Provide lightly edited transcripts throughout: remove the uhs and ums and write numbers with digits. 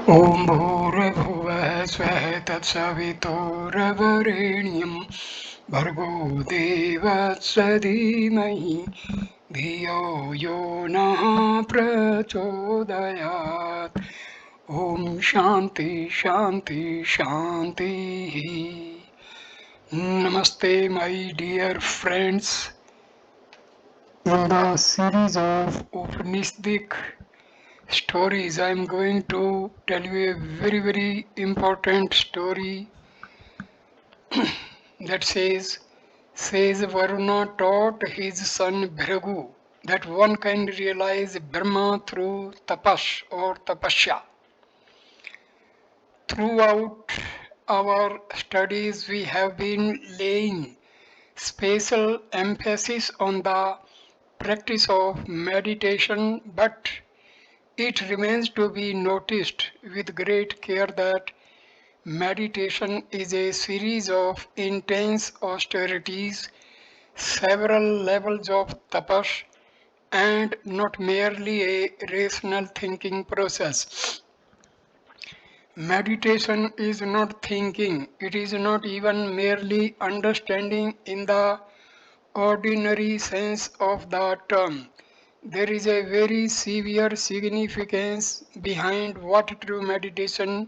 ॐ भूर्भुवः स्वः तत्सवितुर्वरेण्यं भर्गो देवस्य धीमहि धियो यो नः प्रचोदयात् ॐ शान्ति शान्ति शान्तिः. Namaste, my dear friends. In the series of Upanishadic stories, I am going to tell you a very important story that says Varuna taught his son Bhrigu that one can realize Brahma through tapas or tapasya. Throughout our studies, we have been laying special emphasis on the practice of meditation, but it remains to be noticed with great care that meditation is a series of intense austerities, several levels of tapas, and not merely a rational thinking process. Meditation is not thinking, it is not even merely understanding in the ordinary sense of the term. There is a very severe significance behind what true meditation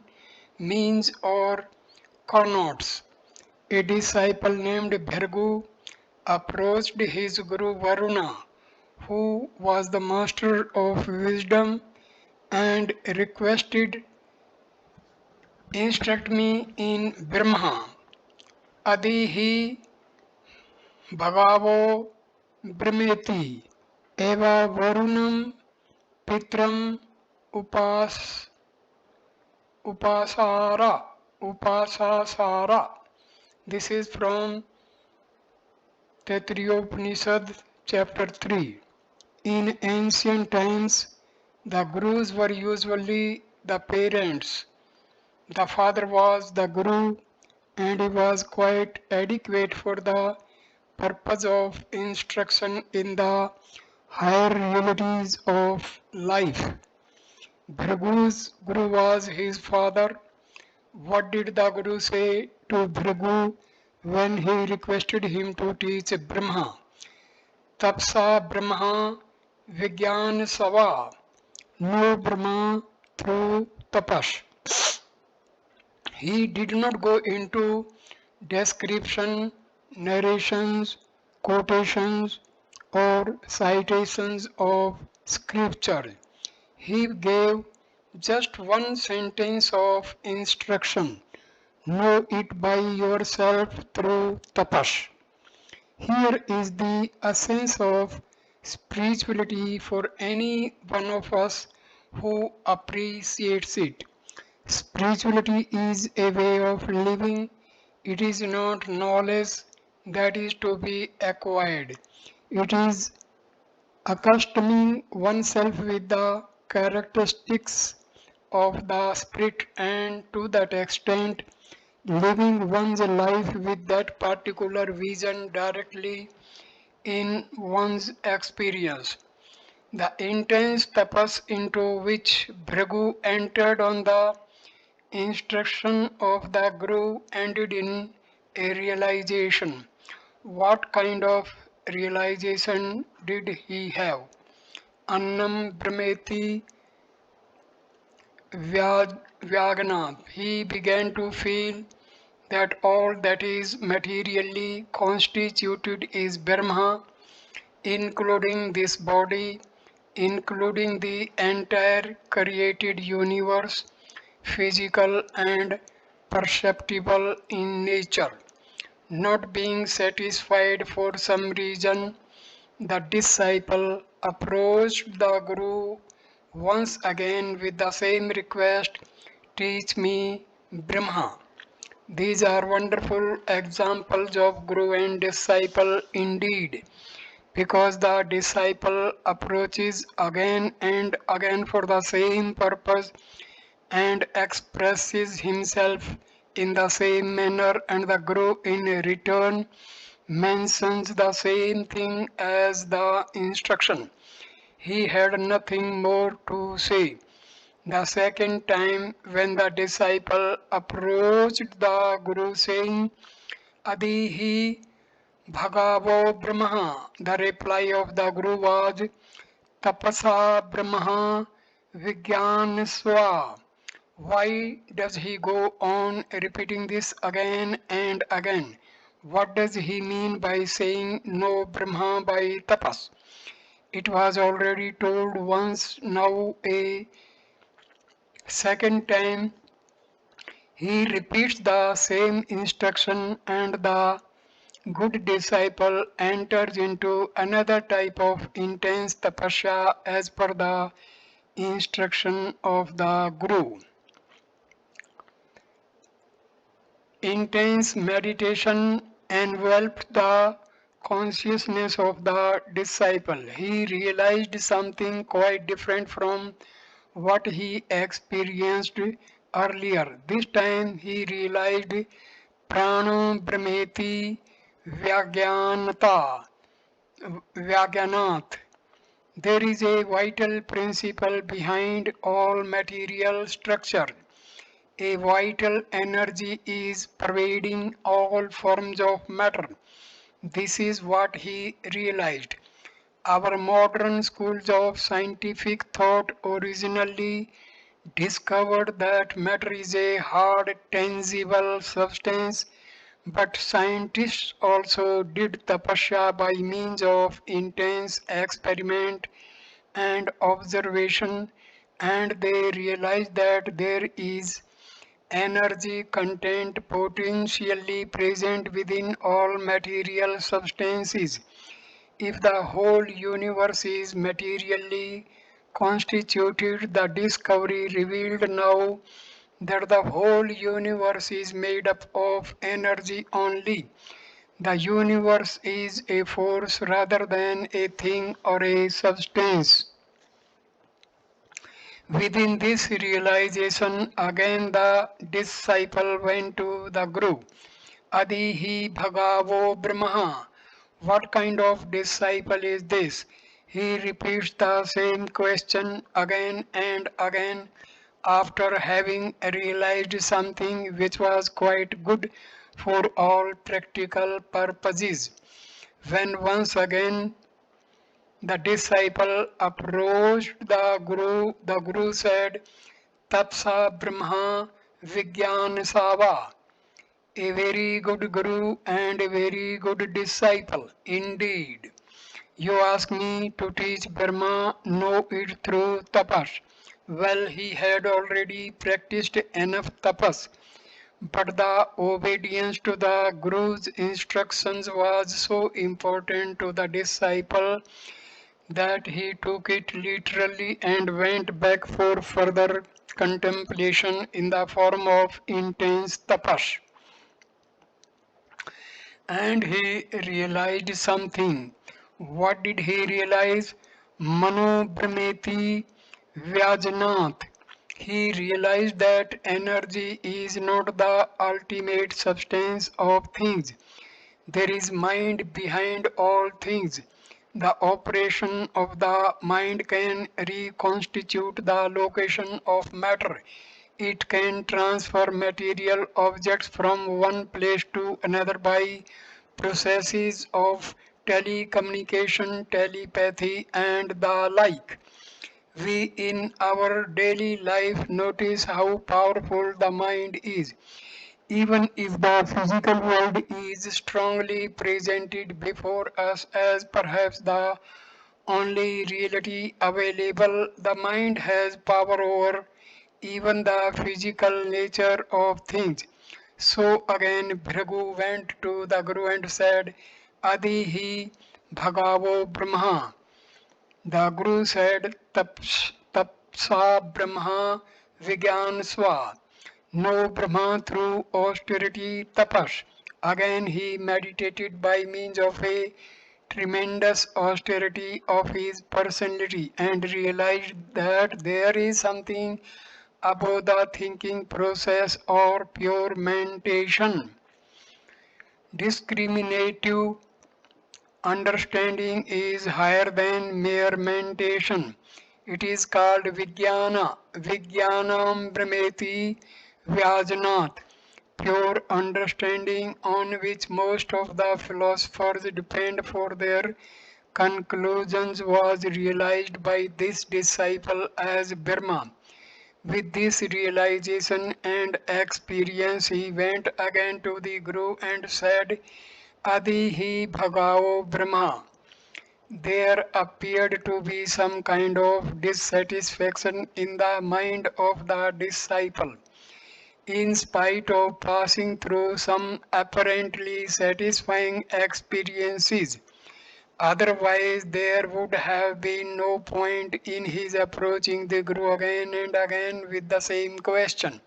means or connotes. A disciple named Bhrigu approached his guru Varuna, who was the master of wisdom, and requested, "Instruct me in Brahma. Adihi bhagavo brahmeti eva varunam pitram upas upasara upasasara." This is from Taittiriya Upanishad, chapter 3. In ancient times, the gurus were usually the parents. The father was the guru, and he was quite adequate for the purpose of instruction in the higher realities of life. Bhrigu's guru was his father. What did the guru say to Bhrigu when he requested him to teach Brahma? Tapsa Brahma Vigyan Sava. Know Brahma through tapas. He did not go into description, narrations, quotations, or citations of scripture. He gave just one sentence of instruction: know it by yourself through tapas. Here is the essence of spirituality for any one of us who appreciates it. Spirituality is a way of living. It is not knowledge that is to be acquired. It is accustoming oneself with the characteristics of the spirit, and to that extent living one's life with that particular vision directly in one's experience. The intense tapas into which Bhrigu entered on the instruction of the Guru ended in a realization. What kind of realization did he have? Annam brahmeti vyagana. He began to feel that all that is materially constituted is Brahma, including this body, including the entire created universe, physical and perceptible in nature. Not being satisfied for some reason, the disciple approached the Guru once again with the same request: teach me Brahma. These are wonderful examples of Guru and disciple indeed, because the disciple approaches again and again for the same purpose and expresses himself in the same manner, and the Guru in return mentions the same thing as the instruction. He had nothing more to say. The second time, when the disciple approached the Guru saying, Adihi Bhagavo Brahma, the reply of the Guru was, Tapasa Brahma Vijnana. Why does he go on repeating this again and again? What does he mean by saying no Brahma by tapas? It was already told once, now a second time he repeats the same instruction, and the good disciple enters into another type of intense tapasya as per the instruction of the Guru. Intense meditation enveloped the consciousness of the disciple. He realized something quite different from what he experienced earlier. This time he realized Prana Brahmeti Vyagyanata Vyagyanat. There is a vital principle behind all material structure. A vital energy is pervading all forms of matter. This is what he realized. Our modern schools of scientific thought originally discovered that matter is a hard, tangible substance, but scientists also did tapasya by means of intense experiment and observation, and they realized that there is energy content potentially present within all material substances. If the whole universe is materially constituted, the discovery revealed now that the whole universe is made up of energy only. The universe is a force rather than a thing or a substance. Within this realization, again the disciple went to the Guru. Adihi Bhagavo Brahma. What kind of disciple is this? He repeats the same question again and again after having realized something which was quite good for all practical purposes. When once again the disciple approached the Guru said, Tapsa Brahma Vijnana. A very good Guru and a very good disciple indeed. You ask me to teach Brahma, know it through tapas. Well, he had already practiced enough tapas, but the obedience to the Guru's instructions was so important to the disciple that he took it literally and went back for further contemplation in the form of intense tapas. And he realized something. What did he realize? Mano Brahmeti Vyajanath. He realized that energy is not the ultimate substance of things. There is mind behind all things. The operation of the mind can reconstitute the location of matter. It can transfer material objects from one place to another by processes of telecommunication, telepathy, and the like. We in our daily life notice how powerful the mind is. Even if the physical world is strongly presented before us as perhaps the only reality available, the mind has power over even the physical nature of things. So again Bhrigu went to the Guru and said, Adihi Bhagavo Brahma. The Guru said, Tapsa Brahma Vigyan Swa. Know Brahma through austerity tapas. Again he meditated by means of a tremendous austerity of his personality and realized that there is something above the thinking process or pure mentation. Discriminative understanding is higher than mere mentation. It is called vijnana, vijnanam brahmeti vyajnat, pure understanding on which most of the philosophers depend for their conclusions was realized by this disciple as Brahma. With this realization and experience, he went again to the Guru and said, Adihi Bhagavo Brahma. There appeared to be some kind of dissatisfaction in the mind of the disciple. In spite of passing through some apparently satisfying experiences, otherwise there would have been no point in his approaching the Guru again and again with the same question.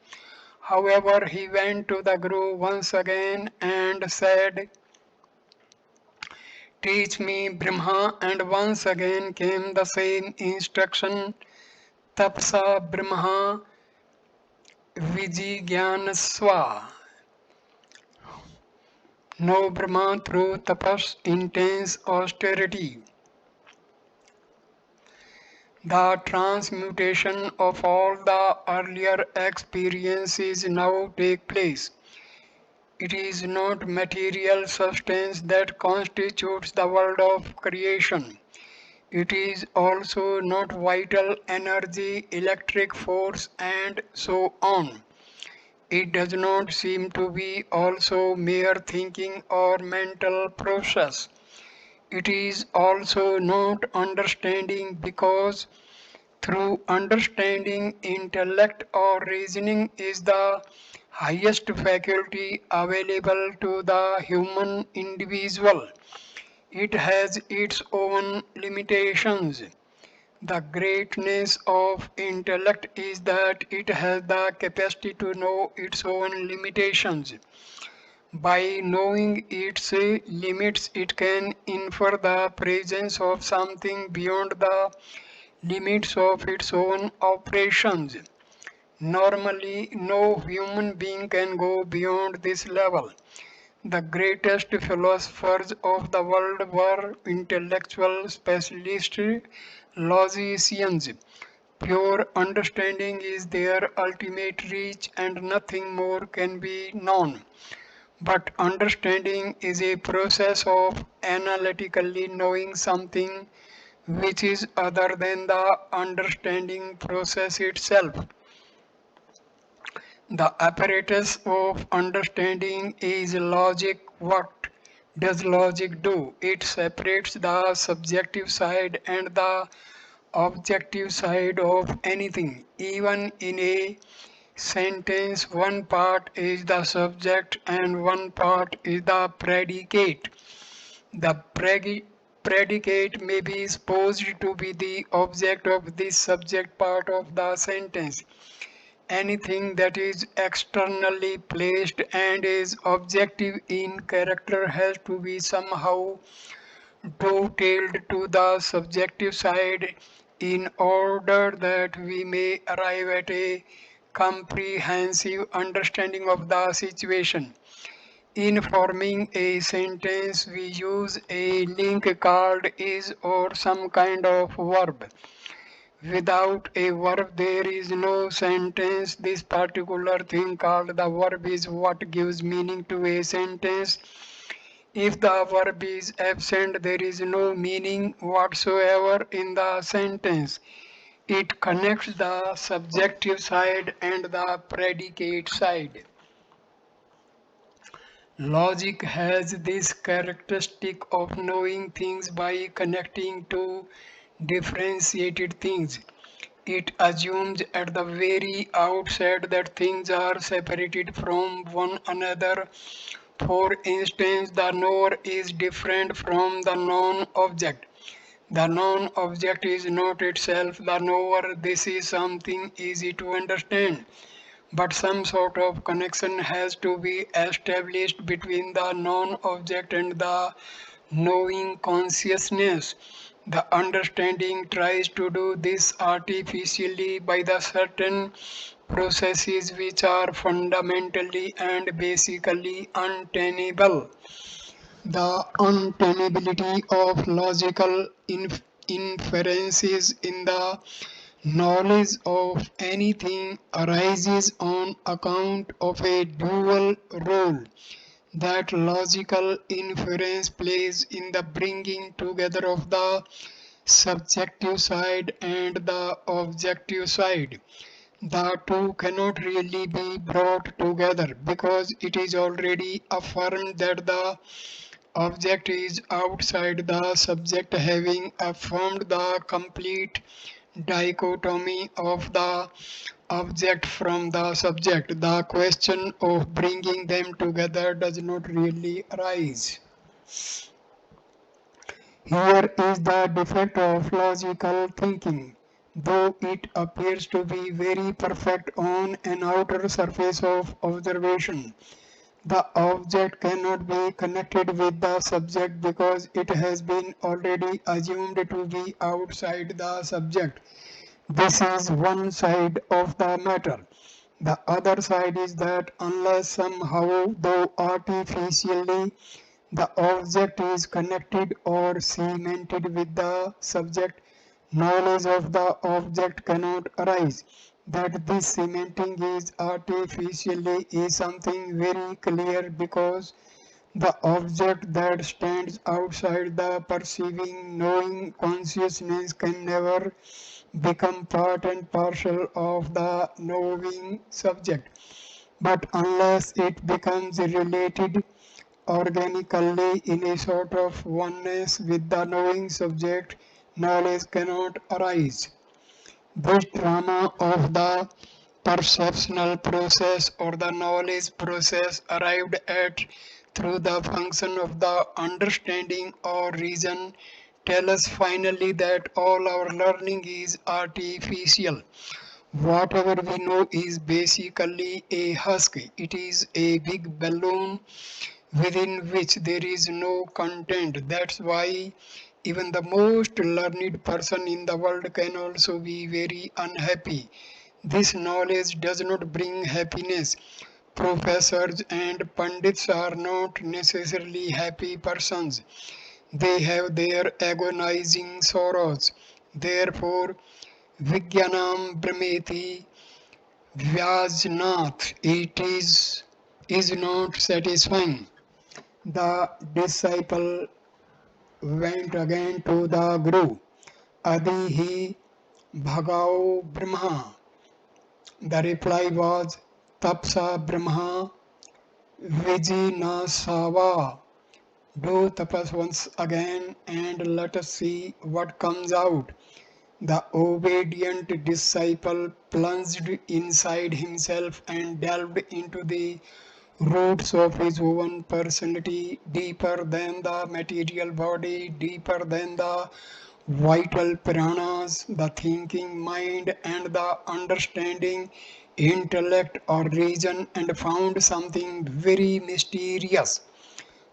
However, he went to the Guru once again and said, Teach me Brahma, and once again came the same instruction, Tapsa Brahma Vijigyanasva. Know Brahma through tapas, intense austerity. The transmutation of all the earlier experiences now take place. It is not material substance that constitutes the world of creation. It is also not vital energy, electric force, and so on. It does not seem to be also mere thinking or mental process. It is also not understanding because through understanding, intellect or reasoning is the highest faculty available to the human individual. It has its own limitations. The greatness of intellect is that it has the capacity to know its own limitations. By knowing its limits, it can infer the presence of something beyond the limits of its own operations. Normally, no human being can go beyond this level. The greatest philosophers of the world were intellectual specialists, logicians. Pure understanding is their ultimate reach and nothing more can be known. But understanding is a process of analytically knowing something which is other than the understanding process itself. The apparatus of understanding is logic. What does logic do? It separates the subjective side and the objective side of anything. Even in a sentence, one part is the subject and one part is the predicate. The predicate may be supposed to be the object of this subject part of the sentence. Anything that is externally placed and is objective in character has to be somehow dovetailed to the subjective side in order that we may arrive at a comprehensive understanding of the situation. In forming a sentence, we use a link called is or some kind of verb. Without a verb, there is no sentence. This particular thing called the verb is what gives meaning to a sentence. If the verb is absent, there is no meaning whatsoever in the sentence. It connects the subjective side and the predicate side. Logic has this characteristic of knowing things by connecting two differentiated things. It assumes at the very outset that things are separated from one another. For instance, the knower is different from the known object. The known object is not itself the knower. This is something easy to understand. But some sort of connection has to be established between the known object and the knowing consciousness. The understanding tries to do this artificially by the certain processes which are fundamentally and basically untenable. The untenability of logical inferences in the knowledge of anything arises on account of a dual role that logical inference plays in the bringing together of the subjective side and the objective side. The two cannot really be brought together because it is already affirmed that the object is outside the subject, having affirmed the complete dichotomy of the object from the subject. The question of bringing them together does not really arise. Here is the defect of logical thinking. Though it appears to be very perfect on an outer surface of observation, the object cannot be connected with the subject because it has been already assumed to be outside the subject. This is one side of the matter. The other side is that unless somehow, though artificially, the object is connected or cemented with the subject, knowledge of the object cannot arise. That this cementing is artificially is something very clear because the object that stands outside the perceiving, knowing consciousness can never become part and parcel of the knowing subject. But unless it becomes related organically in a sort of oneness with the knowing subject, knowledge cannot arise. This drama of the perceptional process or the knowledge process arrived at through the function of the understanding or reason tell us finally that all our learning is artificial. Whatever we know is basically a husk. It is a big balloon within which there is no content. That's why even the most learned person in the world can also be very unhappy. This knowledge does not bring happiness. Professors and pundits are not necessarily happy persons. They have their agonizing sorrows. Therefore, Vijnanam Brahmeti Vyajnath, is not satisfying. The disciple went again to the Guru. Adi hi bhagao Brahma. The reply was Tapsa Brahma Vijnana. Do tapas once again and let us see what comes out. The obedient disciple plunged inside himself and delved into the roots of his own personality, deeper than the material body, deeper than the vital pranas, the thinking mind, and the understanding intellect or reason, and found something very mysterious.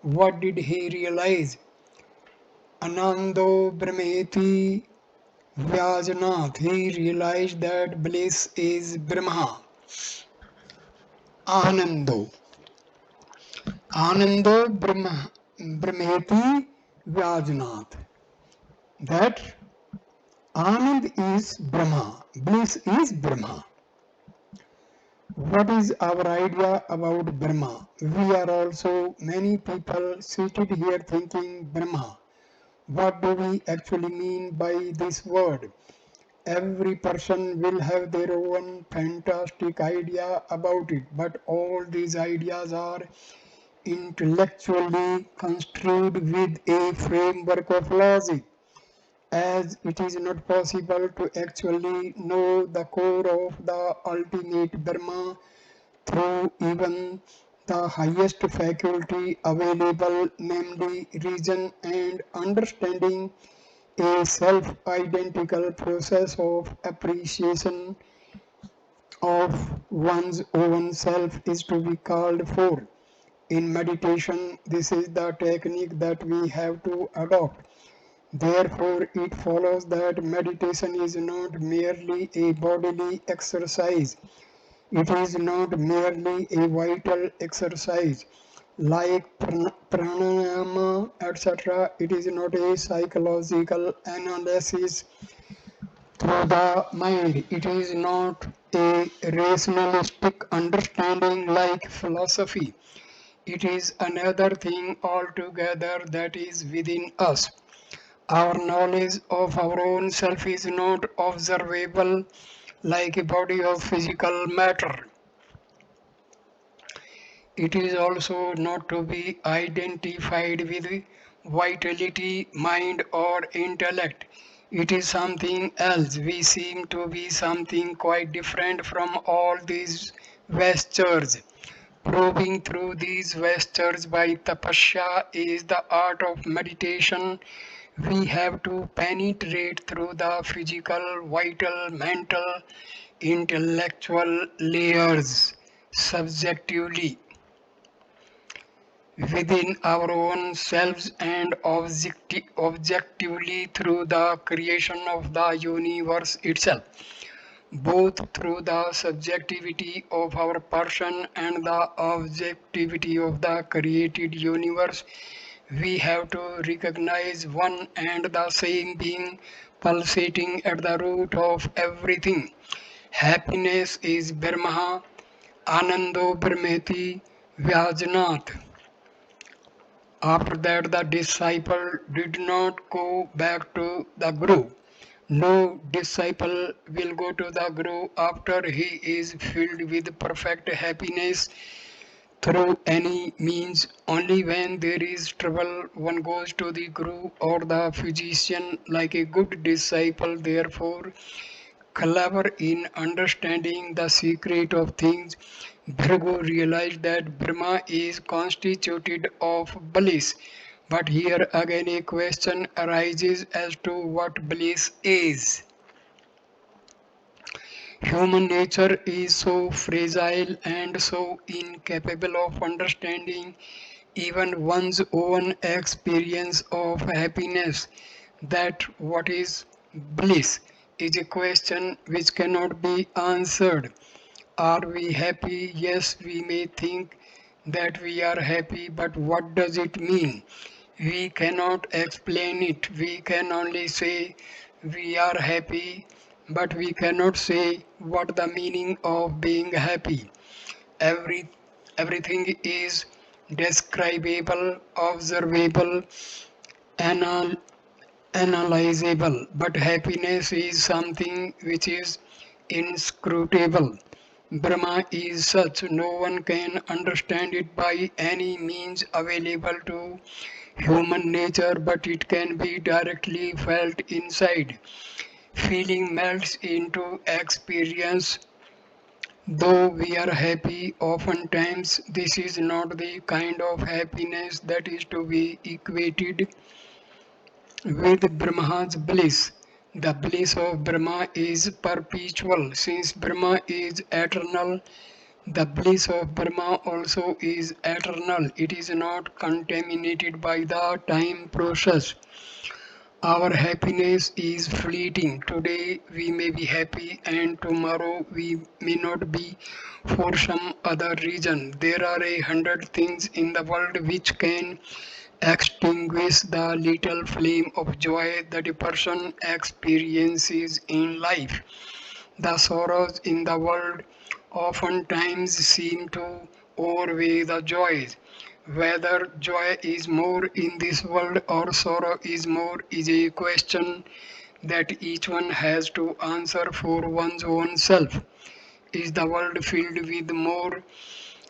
What did he realize? Anando Brahmeti Vyajnath. He realized that bliss is Brahma. Anando. Anando Brahmeti Vyajnath. That Anand is Brahma. Bliss is Brahma. What is our idea about Brahma? We are also many people seated here thinking Brahma. What do we actually mean by this word? Every person will have their own fantastic idea about it, but all these ideas are intellectually construed with a framework of logic, as it is not possible to actually know the core of the ultimate Brahma through even the highest faculty available, namely reason and understanding. A self-identical process of appreciation of one's own self is to be called for. In meditation, this is the technique that we have to adopt. Therefore, it follows that meditation is not merely a bodily exercise. It is not merely a vital exercise. like pranayama, etc. It is not a psychological analysis through the mind. It is not a rationalistic understanding like philosophy. It is another thing altogether that is within us. Our knowledge of our own self is not observable like a body of physical matter. It is also not to be identified with vitality, mind, or intellect. It is something else. We seem to be something quite different from all these vestures. Probing through these vestures by tapasya is the art of meditation. We have to penetrate through the physical, vital, mental, intellectual layers subjectively within our own selves and objectively through the creation of the universe itself, both through the subjectivity of our person and the objectivity of the created universe. We have to recognize one and the same being pulsating at the root of everything. Happiness is Brahma, Anando Brahmeti Vyajnath. After that, the disciple did not go back to the Guru. No disciple will go to the Guru after he is filled with perfect happiness through any means. Only when there is trouble one goes to the Guru or the physician like a good disciple. Therefore, clever in understanding the secret of things, Bhrigu realized that Brahma is constituted of bliss. But here again a question arises as to what bliss is. Human nature is so fragile and so incapable of understanding even one's own experience of happiness that what is bliss is a question which cannot be answered. Are we happy? Yes, we may think that we are happy, but what does it mean? We cannot explain it. We can only say we are happy, but we cannot say what the meaning of being happy. Every, everything is describable, observable, anal, analyzable, but happiness is something which is inscrutable. Brahma is such, no one can understand it by any means available to human nature, but it can be directly felt inside. Feeling melts into experience. Though we are happy, oftentimes this is not the kind of happiness that is to be equated with Brahma's bliss. The bliss of Brahma is perpetual. Since Brahma is eternal, the bliss of Brahma also is eternal. It is not contaminated by the time process. Our happiness is fleeting. Today we may be happy and tomorrow we may not be for some other reason. There are 100 things in the world which can extinguish the little flame of joy that a person experiences in life. The sorrows in the world oftentimes seem to outweigh the joys. Whether joy is more in this world or sorrow is more is a question that each one has to answer for one's own self. Is the world filled with more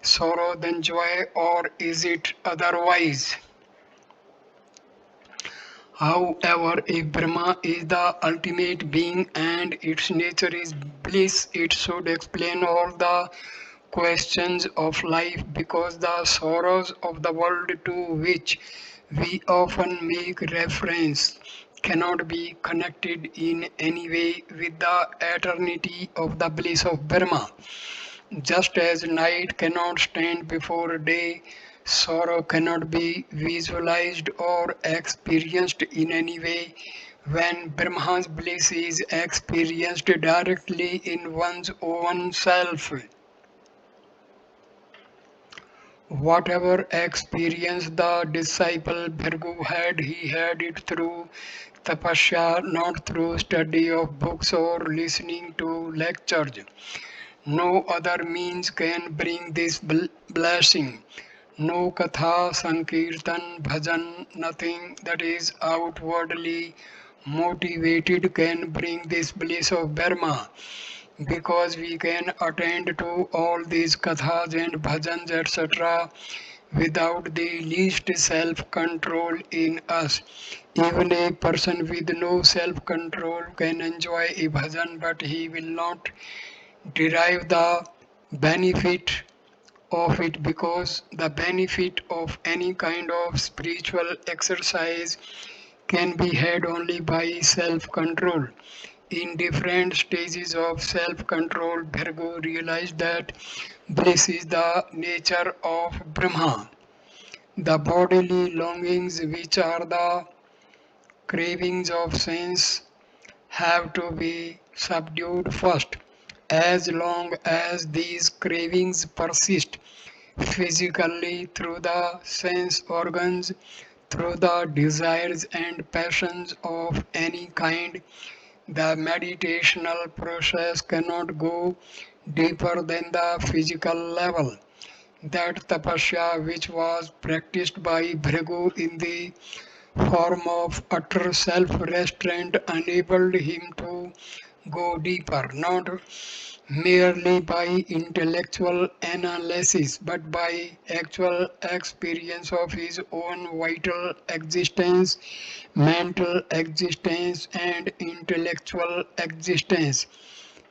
sorrow than joy, or is it otherwise? However, if Brahma is the ultimate being and its nature is bliss, it should explain all the questions of life, because the sorrows of the world to which we often make reference cannot be connected in any way with the eternity of the bliss of Brahma. Just as night cannot stand before day, sorrow cannot be visualized or experienced in any way. When Brahma's bliss is experienced directly in one's own self, Whatever experience the disciple Bhrigu had, he had it through tapasya, not through study of books or listening to lectures. No other means can bring this blessing. No katha, sankirtan, bhajan, nothing that is outwardly motivated can bring this bliss of Burma, because we can attend to all these kathas and bhajans etc. without the least self control in us. Even a person with no self control can enjoy a bhajan, but he will not derive the benefit of it, because the benefit of any kind of spiritual exercise can be had only by self control. In different stages of self control, Bhrigu realized that bliss is the nature of Brahma. The bodily longings, which are the cravings of sense, have to be subdued first. As long as these cravings persist physically through the sense organs, through the desires and passions of any kind, the meditational process cannot go deeper than the physical level. That tapasya which was practiced by Bhrigu in the form of utter self-restraint enabled him to go deeper, not merely by intellectual analysis, but by actual experience of his own vital existence, mental existence, and intellectual existence.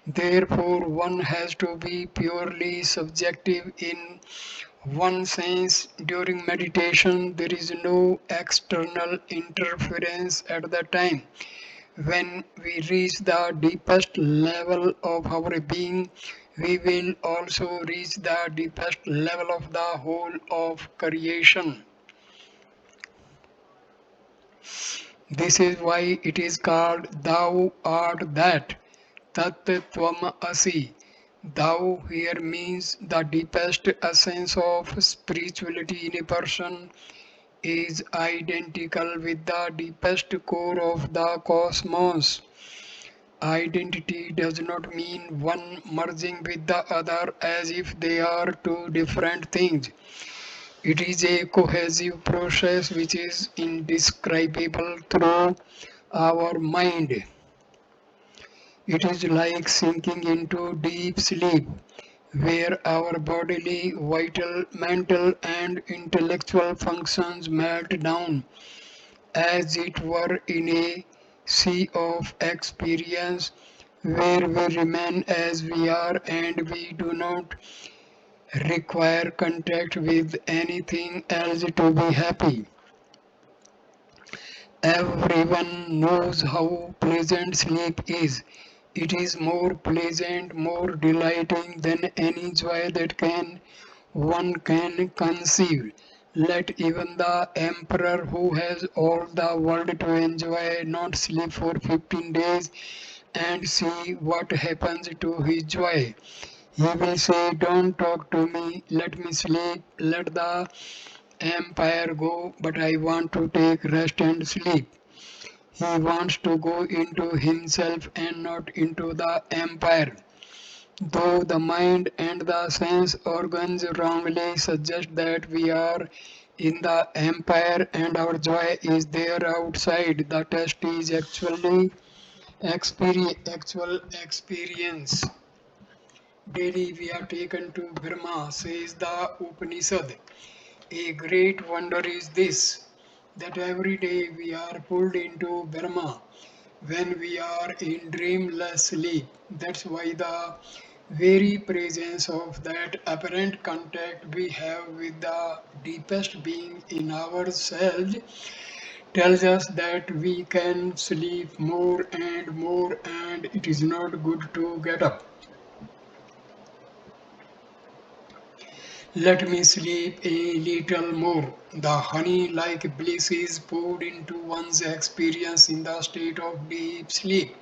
Therefore, one has to be purely subjective in one sense. During meditation, there is no external interference at the time. When we reach the deepest level of our being, we will also reach the deepest level of the whole of creation. This is why it is called Thou art that, Tat Tvam Asi. Thou here means the deepest essence of spirituality in a person is identical with the deepest core of the cosmos. Identity does not mean one merging with the other as if they are two different things. It is a cohesive process which is indescribable through our mind. It is like sinking into deep sleep, where our bodily, vital, mental, and intellectual functions melt down, as it were in a sea of experience, where we remain as we are and we do not require contact with anything else to be happy. Everyone knows how pleasant sleep is. It is more pleasant, more delighting than any joy that one can conceive. Let even the emperor who has all the world to enjoy not sleep for 15 days and see what happens to his joy. He will say, "Don't talk to me, let me sleep, let the empire go, but I want to take rest and sleep." He wants to go into himself and not into the empire. Though the mind and the sense organs wrongly suggest that we are in the empire and our joy is there outside, the test is actual experience. Daily we are taken to Brahma, says the Upanishad. A great wonder is this, that every day we are pulled into Brahma when we are in dreamless sleep. That's why the very presence of that apparent contact we have with the deepest being in ourselves tells us that we can sleep more and more, and it is not good to get up. Let me sleep a little more. The honey like bliss is poured into one's experience in the state of deep sleep.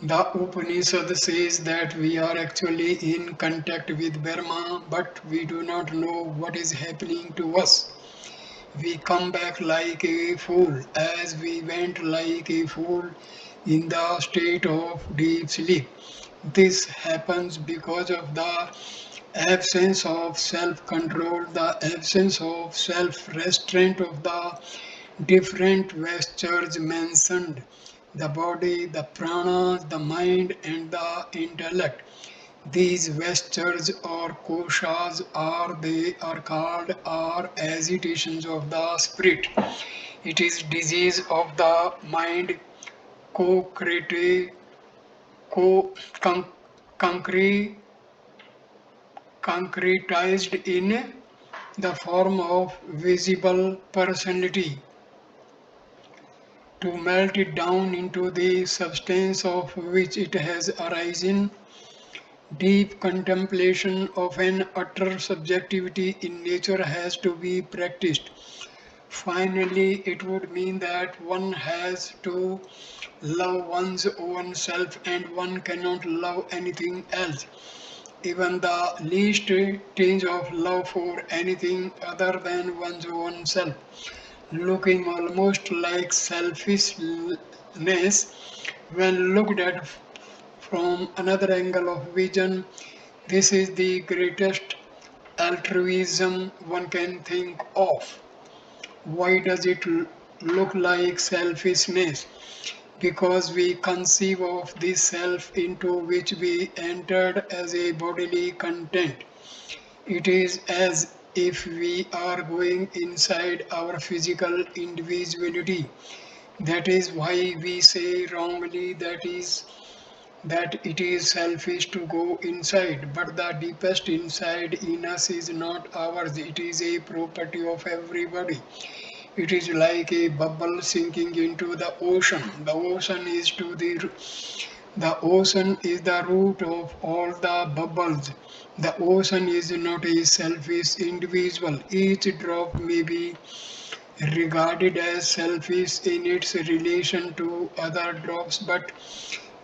The Upanishad says that we are actually in contact with Brahma, but we do not know what is happening to us. We come back like a fool, as we went like a fool in the state of deep sleep. This happens because of the absence of self control, the absence of self restraint of the different vestures mentioned: the body, the prana, the mind, and the intellect. These vestures or koshas are called are agitations of the spirit. It is disease of the mind, co-create, co-concrete concretized in the form of visible personality. To melt it down into the substance of which it has arisen, deep contemplation of an utter subjectivity in nature has to be practiced. Finally, it would mean that one has to love one's own self and one cannot love anything else. Even the least tinge of love for anything other than one's own self, looking almost like selfishness when looked at from another angle of vision. This is the greatest altruism one can think of. Why does it look like selfishness? Because we conceive of this self into which we entered as a bodily content. It is as if we are going inside our physical individuality. That is why we say wrongly that it is selfish to go inside, but the deepest inside in us is not ours, it is a property of everybody. It is like a bubble sinking into the ocean. The ocean is the root of all the bubbles. The ocean is not a selfish individual. Each drop may be regarded as selfish in its relation to other drops, but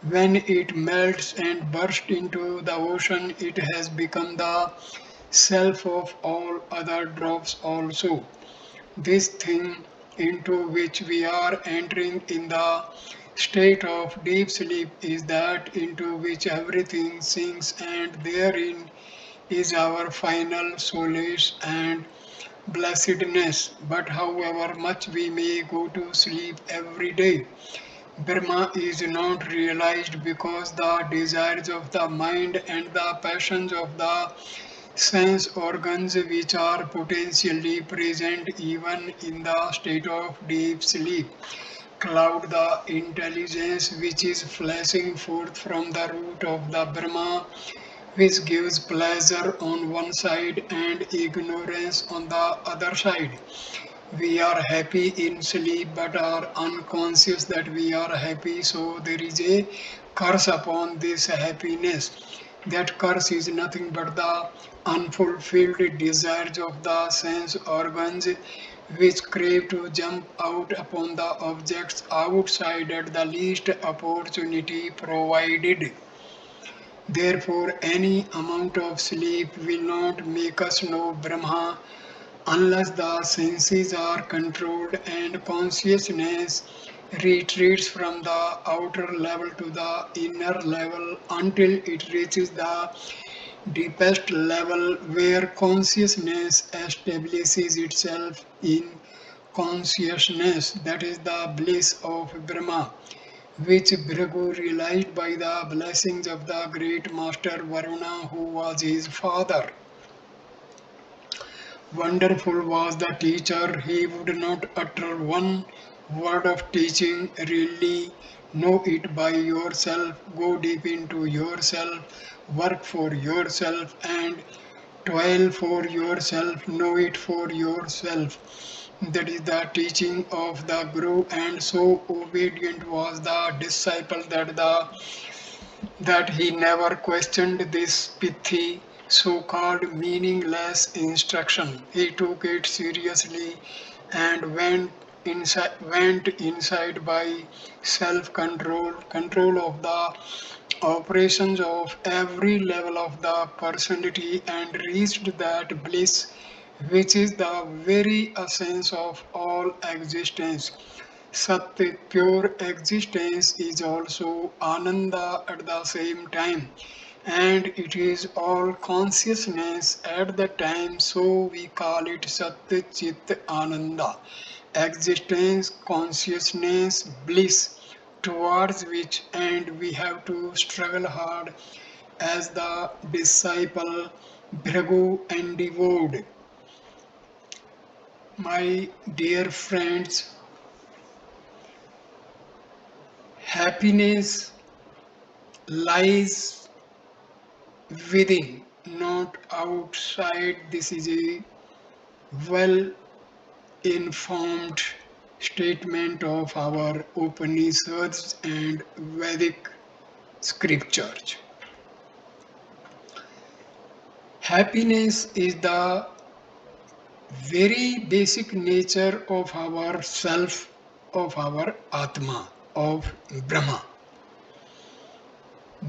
when it melts and bursts into the ocean, it has become the self of all other drops also. This thing into which we are entering in the state of deep sleep is that into which everything sinks, and therein is our final solace and blessedness. But however much we may go to sleep every day, Brahma is not realized because the desires of the mind and the passions of the sense organs, which are potentially present even in the state of deep sleep, cloud the intelligence which is flashing forth from the root of the Brahma, which gives pleasure on one side and ignorance on the other side. We are happy in sleep but are unconscious that we are happy, so there is a curse upon this happiness. That curse is nothing but the unfulfilled desires of the sense organs, which crave to jump out upon the objects outside at the least opportunity provided. Therefore, any amount of sleep will not make us know Brahma unless the senses are controlled and consciousness retreats from the outer level to the inner level until it reaches the deepest level where consciousness establishes itself in consciousness. That is the bliss of Brahma, which Bhrigu realized by the blessings of the great master Varuna, who was his father. Wonderful was the teacher, he would not utter one word of teaching. Really know it by yourself, go deep into yourself, work for yourself, and toil for yourself, know it for yourself. That is the teaching of the Guru, and so obedient was the disciple that he never questioned this pithy, so-called meaningless instruction. He took it seriously and went went inside by self-control, control of the operations of every level of the personality, and reached that bliss which is the very essence of all existence. Satya, pure existence, is also ananda at the same time, and it is all consciousness at the time, so we call it Satya Chit Ananda. Existence, consciousness, bliss, towards which end we have to struggle hard as the disciple Bhrigu endeavored. My dear friends, happiness lies within, not outside. This is a well informed statement of our Upanishads and Vedic scriptures. Happiness is the very basic nature of our self, of our Atma, of Brahma.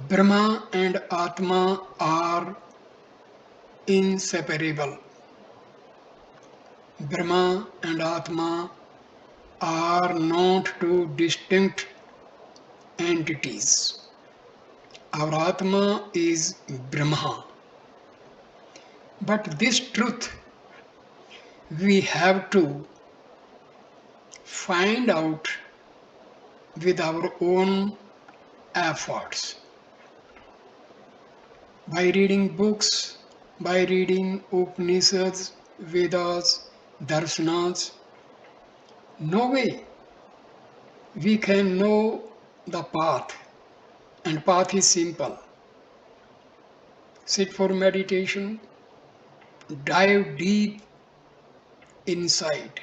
Brahma and Atma are inseparable. Brahma and Atma are not two distinct entities. Our Atma is Brahma. But this truth we have to find out with our own efforts. By reading books, by reading Upanishads, Vedas, Darshanas, no way we can know the path, and path is simple. Sit for meditation, dive deep inside,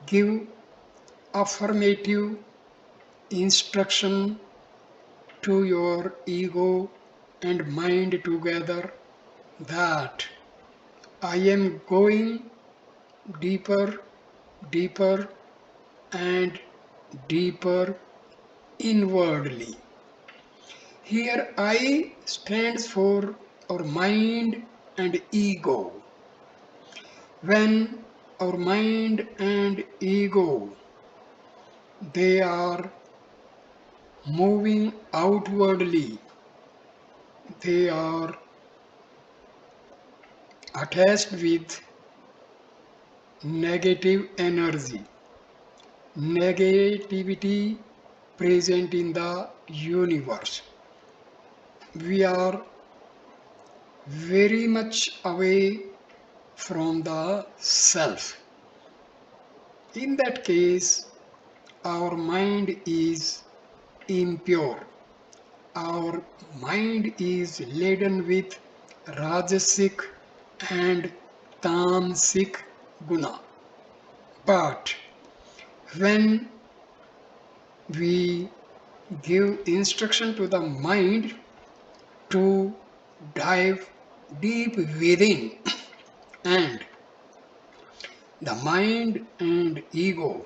give affirmative instruction to your ego and mind together that I am going deeper, deeper and deeper inwardly. Here I stands for our mind and ego. When our mind and ego, they are moving outwardly, they are attached with negative energy, negativity present in the universe. We are very much away from the self. In that case, our mind is impure. Our mind is laden with rajasic and tamasic guna. But when we give instruction to the mind to dive deep within, and the mind and ego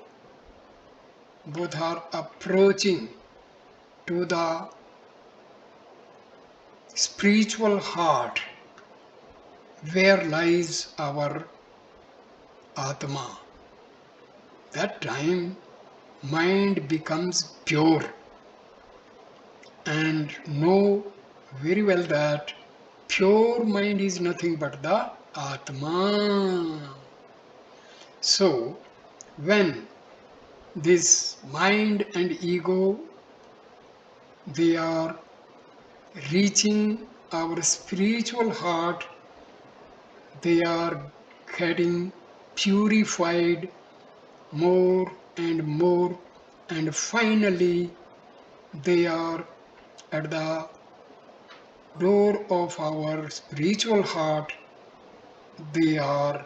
both are approaching to the spiritual heart where lies our Atma. That time mind becomes pure, and know very well that pure mind is nothing but the Atma. So when this mind and ego, they are reaching our spiritual heart, they are getting purified more and more, and finally they are at the door of our spiritual heart. They are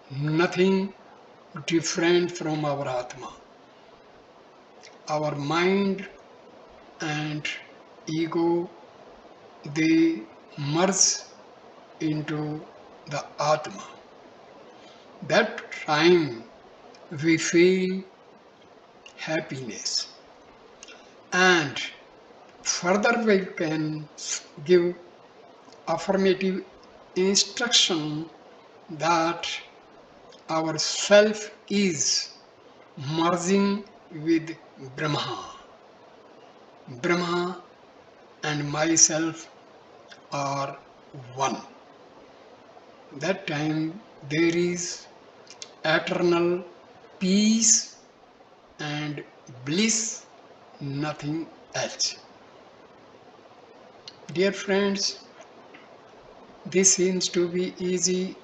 nothing different from our Atma. Our mind and ego, they merge into the Atma. That time we feel happiness. And further we can give affirmative instruction that our self is merging with Brahma. Brahma and myself are one. That time there is eternal peace and bliss, nothing else. Dear friends, this seems to be easy.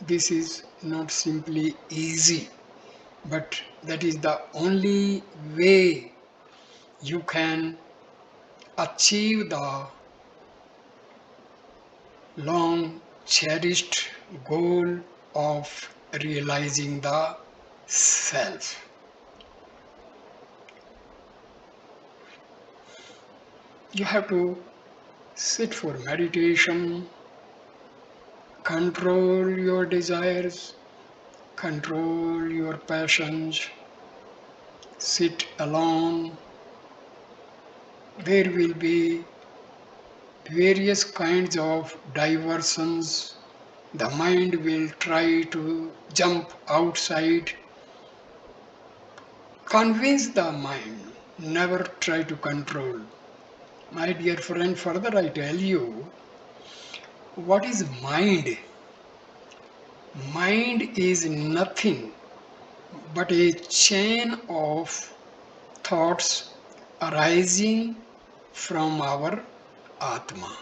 This is not simply easy, but that is the only way you can achieve the long cherished goal of realizing the self. You have to sit for meditation, control your desires, control your passions, sit alone. There will be various kinds of diversions. The mind will try to jump outside. Convince the mind, never try to control. My dear friend, further I tell you, what is mind? Mind is nothing but a chain of thoughts arising from our Atma.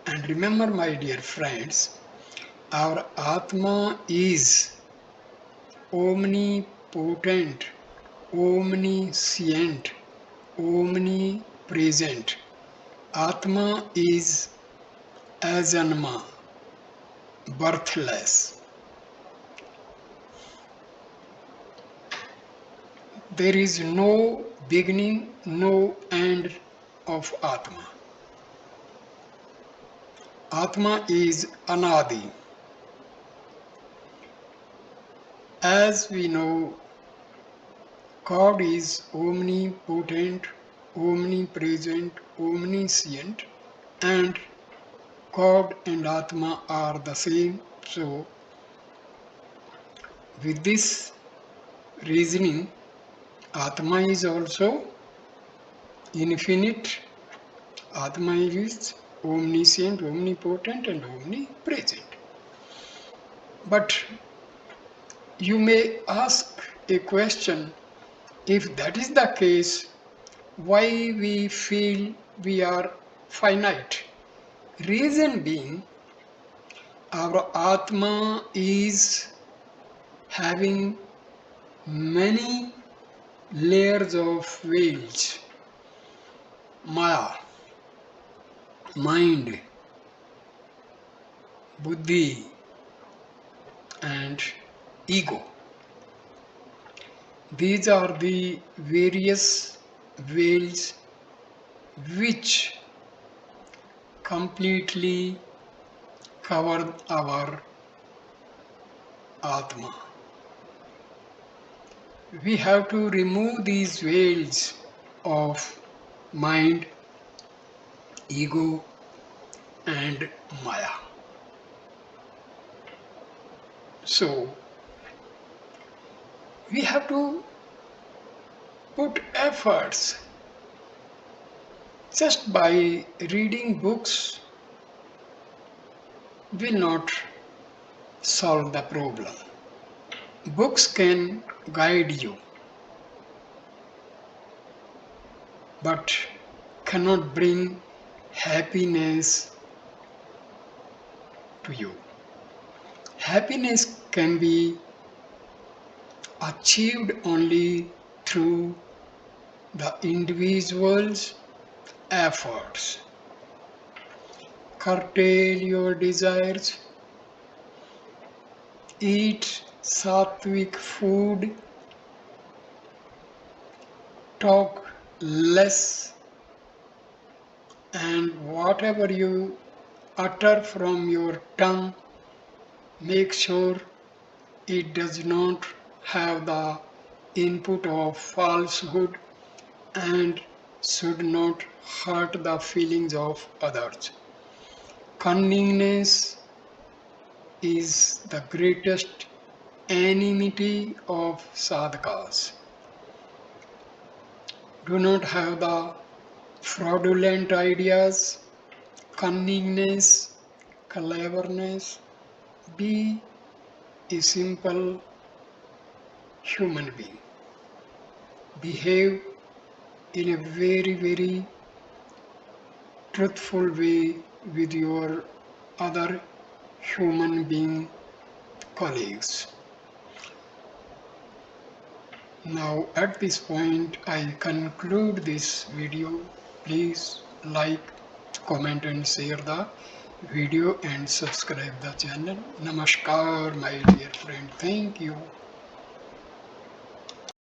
And remember, my dear friends, our Atma is omnipotent, omniscient, omnipresent. Atma is ajanma, birthless. There is no beginning, no end of Atma. Atma is anadi. As we know, God is omnipotent, omnipresent, omniscient, and God and Atma are the same. So, with this reasoning, Atma is also infinite. Atma is omniscient, omnipotent, and omnipresent. But you may ask a question, if that is the case, why we feel we are finite? Reason being, our Atma is having many layers of veils. Maya, mind, buddhi, and ego. These are the various veils which completely cover our Atma. We have to remove these veils of mind, ego, and Maya. So, we have to put efforts. Just by reading books will not solve the problem. Books can guide you, but cannot bring happiness to you. Happiness can be achieved only through the individual's efforts. Curtail your desires, eat sattvic food, talk less, and whatever you utter from your tongue, make sure it does not have the input of falsehood and should not hurt the feelings of others. Cunningness is the greatest enmity of sadhakas. Do not have the fraudulent ideas, cunningness, cleverness. Be a simple human being. Behave in a very truthful way with your other human being colleagues. Now at this point I conclude this video. Please like, comment and share the video and subscribe the channel. Namaskar my dear friend. Thank you.